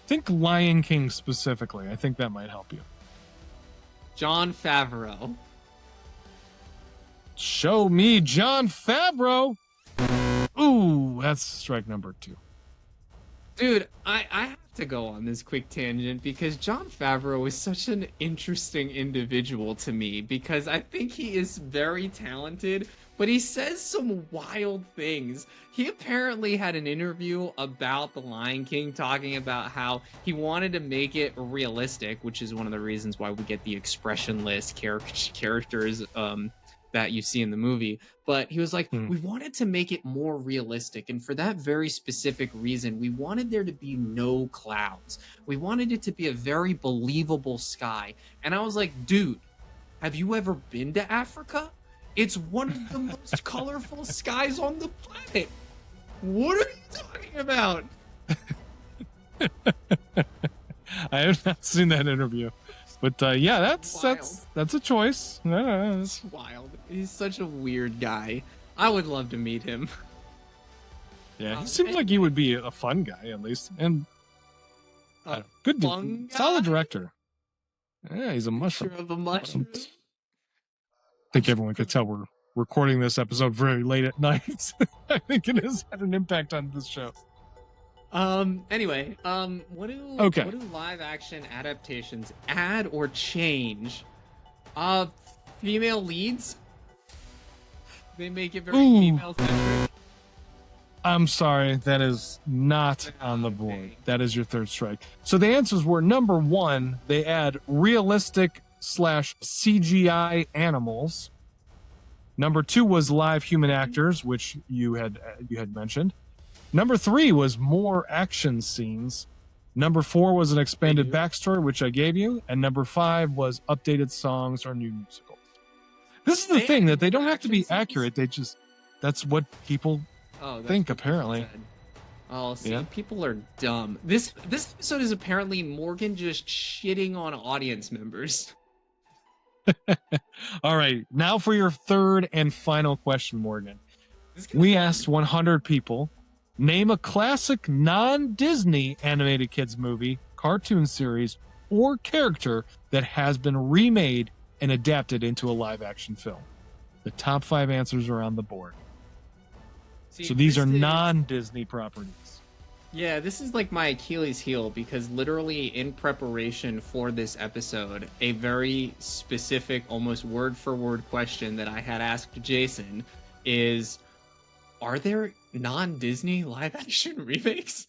Think Lion King specifically. I think that might help you. Jon Favreau. Show me Jon Favreau. Ooh, that's strike number 2. Dude, I have to go on this quick tangent because Jon Favreau is such an interesting individual to me because I think he is very talented, but he says some wild things. He apparently had an interview about The Lion King talking about how he wanted to make it realistic, which is one of the reasons why we get the expressionless characters that you see in the movie. But he was like, we wanted to make it more realistic. And for that very specific reason, we wanted there to be no clouds. We wanted it to be a very believable sky. And I was like, dude, have you ever been to Africa? It's one of the most colorful skies on the planet. What are you talking about? I have not seen that interview. But yeah, that's a choice. It's wild. He's such a weird guy. I would love to meet him. Yeah, he seems like he would be a fun guy at least, and good, fun solid guy? director. Yeah, he's a mushroom. Picture of a mushroom. I think everyone could tell we're recording this episode very late at night. I think it has had an impact on this show. Anyway, what do live action adaptations add or change? Female leads? They make it very female centric. I'm sorry, that is not on the board. That is your 3rd strike. So the answers were number 1, they add realistic / CGI animals. Number 2 was live human actors, which you had mentioned. Number 3 was more action scenes. Number 4 was an expanded backstory, which I gave you. And number 5 was updated songs or new musicals. This is the thing, that they don't have to be accurate. That's what people think, apparently. Oh, see, people are dumb. This episode is apparently Morgan just shitting on audience members. All right, now for your 3rd and final question, Morgan. We asked 100 people, name a classic non-Disney animated kids movie, cartoon series, or character that has been remade and adapted into a live-action film. The top 5 answers are on the board. See, so these are non-Disney properties. Yeah, this is like my Achilles heel because literally in preparation for this episode, a very specific, almost word-for-word question that I had asked Jason is, are there non-Disney live-action remakes?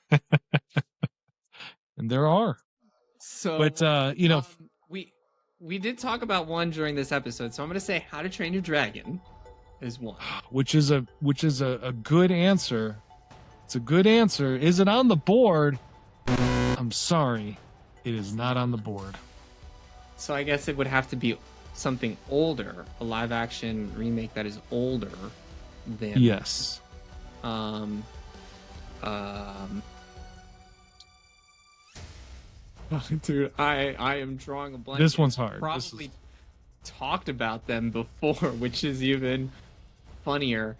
And there are. So, but we did talk about one during this episode, so I'm going to say How to Train Your Dragon is one. Which is a good answer. It's a good answer. Is it on the board? I'm sorry. It is not on the board. So I guess it would have to be something older, a live-action remake that is older than... Yes. Dude, I am drawing a blank. This one's hard. Probably talked about them before, which is even funnier.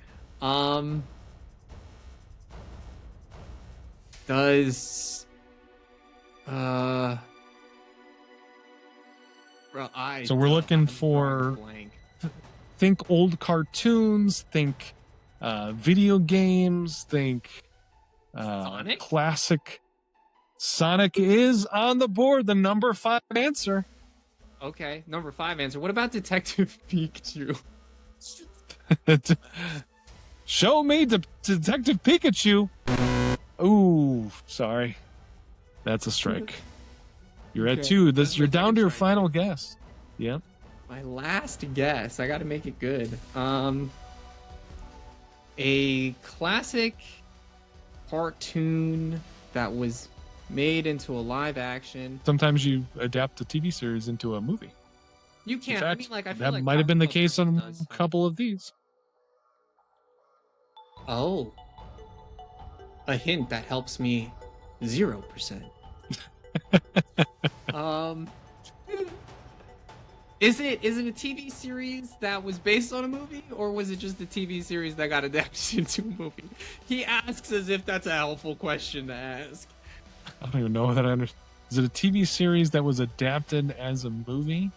Does bro, So we're looking for think old cartoons, think video games, think Sonic? classic. Sonic is on the board, the number 5 answer. Okay, number 5 answer. What about Detective Pikachu? Show me Detective Pikachu. Ooh, sorry. That's a strike. You're at Okay, 2. that's You're my down second to your strike. final guess. Yep. My last guess. I got to make it good. A classic cartoon that was made into a live action. Sometimes you adapt a TV series into a movie. You can't. In fact, I mean, like I feel that like might have been the Tropical case Freeze on does a couple of these. Oh, a hint that helps me 0%. Is it a TV series that was based on a movie, or was it just a TV series that got adapted into a movie? He asks as if that's a helpful question to ask. I don't even know that I understand. Is it a TV series that was adapted as a movie?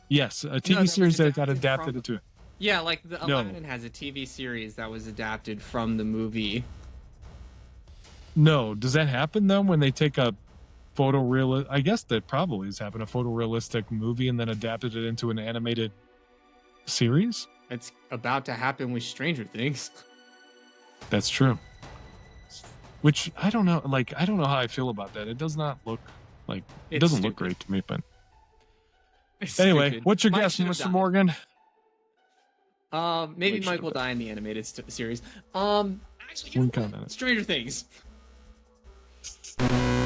Yes, a TV that series was that got adapted adapted from- into it. Yeah, like the No. Aladdin has a TV series that was adapted from the movie. No, does that happen though when they take a photoreal? I guess that probably has happened. A photorealistic movie and then adapted it into an animated series. It's about to happen with Stranger Things. That's true. Which I don't know. Like I don't know how I feel about that. It does not look like it It's doesn't look stupid. great to me. But It's anyway, stupid. what's your Mike guess, should have Mr. died. Morgan? Maybe Mike Mike should will have die in the animated series. Actually, Wouldn't count on it. Stranger Things.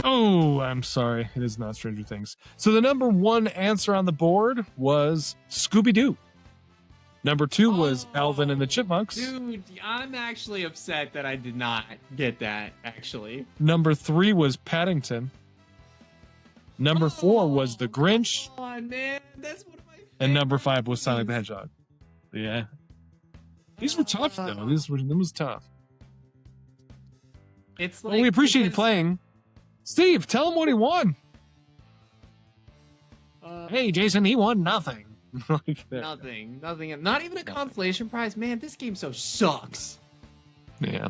Oh, I'm sorry. It is not Stranger Things. So the number 1 answer on the board was Scooby-Doo. Number 2 was Alvin and the Chipmunks. Dude, I'm actually upset that I did not get that, actually. Number 3 was Paddington. Number 4 was The Grinch. Come on, man. That's one of my favorites. And number 5 was Sonic the Hedgehog. Yeah. These were tough, though. It was tough. It's like, Well, we appreciate you because, playing. Steve, tell him what he won. Hey, Jason, he won nothing. Like that. Nothing. Not even a consolation prize. Man, this game so sucks. Yeah.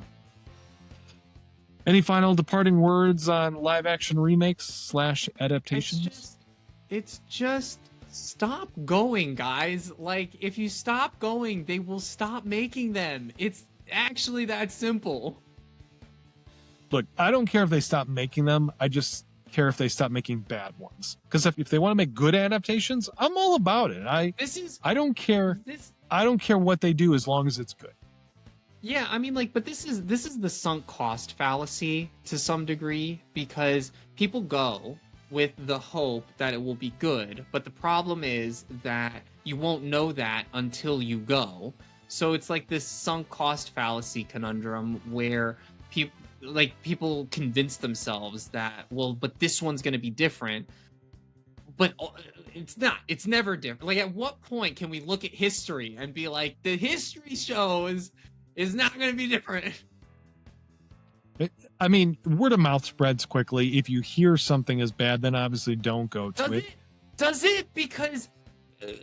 Any final departing words on live action remakes / adaptations? It's just stop going, guys. Like, if you stop going, they will stop making them. It's actually that simple. Look, I don't care if they stop making them. I just care if they stop making bad ones. Because if they want to make good adaptations, I'm all about it. I don't care. I don't care what they do as long as it's good. Yeah, I mean, like, but this is the sunk cost fallacy to some degree, because people go with the hope that it will be good, but the problem is that you won't know that until you go. So it's like this sunk cost fallacy conundrum where people convince themselves that, well, but this one's going to be different, but it's not. It's never different. Like, at what point can we look at history and be like, the history shows is not going to be different? I mean, word of mouth spreads quickly. If you hear something is bad, then obviously don't go to it. Does it? Because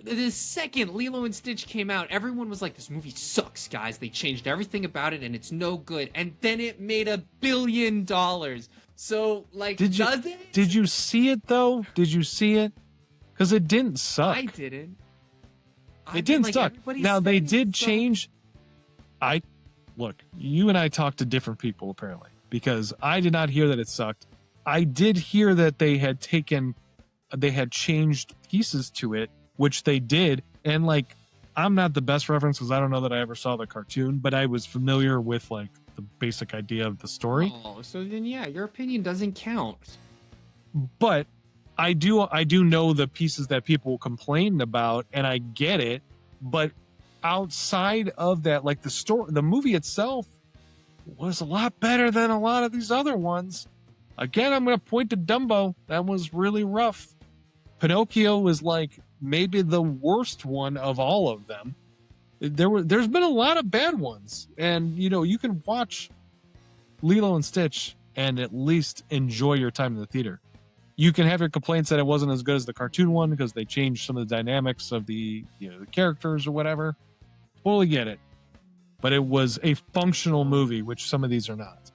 the second Lilo and Stitch came out, everyone was like, this movie sucks, guys. They changed everything about it and it's no good. And then it made $1 billion. So, like, does it? Did you see it, though? Did you see it? Because it didn't suck. I didn't. It didn't suck. Now, they did change. Look, you and I talked to different people, apparently, because I did not hear that it sucked. I did hear that they had changed pieces to it, which they did. And, like, I'm not the best reference because I don't know that I ever saw the cartoon, but I was familiar with, like, the basic idea of the story. Oh, so then, yeah, your opinion doesn't count. But I do know the pieces that people complained about, and I get it. But outside of that, like, the movie itself was a lot better than a lot of these other ones. Again, I'm going to point to Dumbo. That was really rough. Pinocchio was like maybe the worst one of all of them. There's been a lot of bad ones, and you can watch Lilo and Stitch and at least enjoy your time in the theater. You can have your complaints that it wasn't as good as the cartoon one because they changed some of the dynamics of the the characters or whatever. Totally get it, but it was a functional movie, which some of these are not.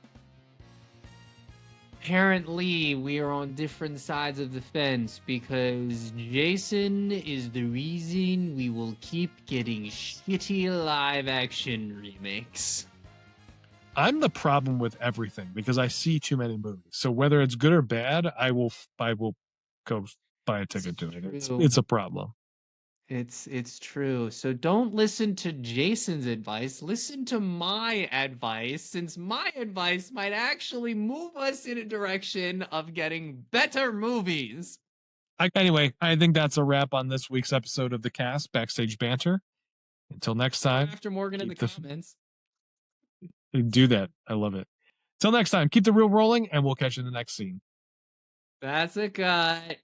Apparently, we are on different sides of the fence because Jason is the reason we will keep getting shitty live action remakes. I'm the problem with everything because I see too many movies. So whether it's good or bad, I will go buy a ticket to it. It's a problem. It's true. So don't listen to Jason's advice. Listen to my advice, since my advice might actually move us in a direction of getting better movies. Anyway, I think that's a wrap on this week's episode of the cast Backstage Banter. Until next time. After Morgan in the comments. Do that. I love it. Till next time, keep the reel rolling, and we'll catch you in the next scene. That's a cut.